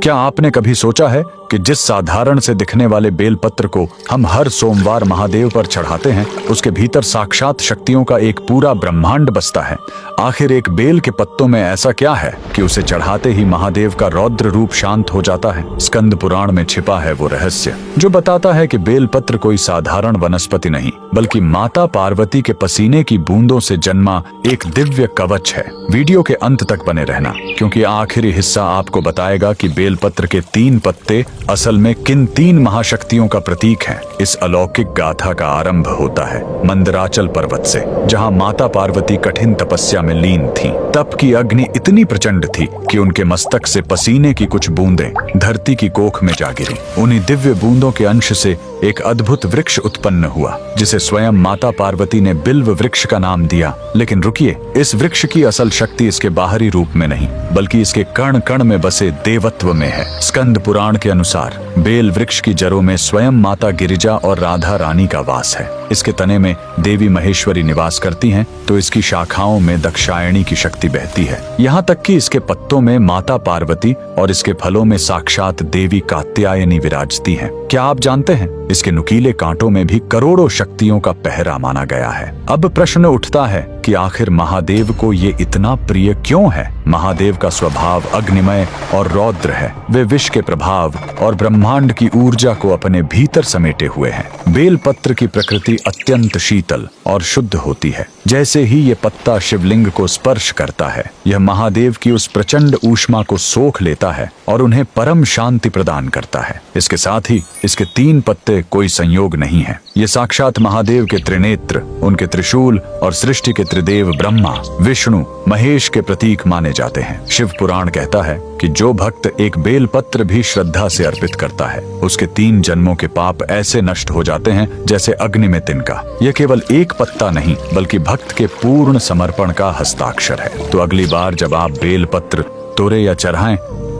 क्या आपने कभी सोचा है कि जिस साधारण से दिखने वाले बेलपत्र को हम हर सोमवार महादेव पर चढ़ाते हैं, उसके भीतर साक्षात शक्तियों का एक पूरा ब्रह्मांड बसता है। आखिर एक बेल के पत्तों में ऐसा क्या है कि उसे चढ़ाते ही महादेव का रौद्र रूप शांत हो जाता है? स्कंद पुराण में छिपा है वो रहस्य जो बताता है कि बेलपत्र कोई साधारण वनस्पति नहीं, बल्कि माता पार्वती के पसीने की बूंदों से जन्मा एक दिव्य कवच है। वीडियो के अंत तक बने रहना, क्योंकि आखिरी हिस्सा आपको बताएगा कि बेलपत्र के 3 पत्ते असल में किन 3 महाशक्तियों का प्रतीक हैं। इस अलौकिक गाथा का आरंभ होता है मंदराचल पर्वत से, जहां माता पार्वती कठिन तपस्या में लीन थीं। तप की अग्नि इतनी प्रचंड थी कि उनके मस्तक से पसीने की कुछ बूंदें धरती की कोख में जा गिरी। उन्हीं दिव्य बूंदों के अंश से एक अद्भुत वृक्ष उत्पन्न हुआ, जिसे स्वयं माता पार्वती ने बिल्व वृक्ष का नाम दिया। लेकिन रुकिए, इस वृक्ष की असल शक्ति इसके बाहरी रूप में नहीं, बल्कि इसके कण कण में बसे देवत्व में है। स्कंद पुराण के अनुसार बेल वृक्ष की जड़ों में स्वयं माता गिरिजा और राधा रानी का वास है। इसके तने में देवी महेश्वरी निवास करती हैं, तो इसकी शाखाओं में दक्षायणी की शक्ति बहती है। यहाँ तक कि इसके पत्तों में माता पार्वती और इसके फलों में साक्षात देवी कात्यायनी विराजती हैं। क्या आप जानते हैं, इसके नुकीले कांटों में भी करोड़ों शक्तियों का पहरा माना गया है। अब प्रश्न उठता है कि आखिर महादेव को ये इतना प्रिय क्यों है? महादेव का स्वभाव अग्निमय और रौद्र है। वे विष के प्रभाव और ब्रह्मांड की ऊर्जा को अपने भीतर समेटे हुए हैं। बेलपत्र की प्रकृति अत्यंत शीतल और शुद्ध होती है। जैसे ही ये पत्ता शिवलिंग को स्पर्श करता है, यह महादेव की उस प्रचंड ऊष्मा को सोख लेता है और उन्हें परम शांति प्रदान करता है। इसके साथ ही इसके 3 पत्ते कोई संयोग नहीं है। ये साक्षात महादेव के त्रिनेत्र, उनके त्रिशूल और सृष्टि के त्रिदेव ब्रह्मा, विष्णु, महेश के प्रतीक माने जाते हैं। शिव पुराण कहता है कि जो भक्त एक बेलपत्र भी श्रद्धा से अर्पित करता है, उसके 3 जन्मों के पाप ऐसे नष्ट हो जाते हैं जैसे अग्नि में तिनका। यह केवल एक पत्ता नहीं, बल्कि भक्त के पूर्ण समर्पण का हस्ताक्षर है। तो अगली बार जब आप बेलपत्र तोड़े या चढ़ाएं,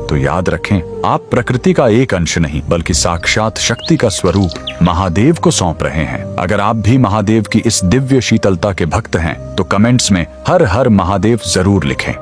तो याद रखें, आप प्रकृति का एक अंश नहीं, बल्कि साक्षात शक्ति का स्वरूप महादेव को सौंप रहे हैं। अगर आप भी महादेव की इस दिव्य शीतलता के भक्त हैं, तो कमेंट्स में हर हर महादेव जरूर लिखें।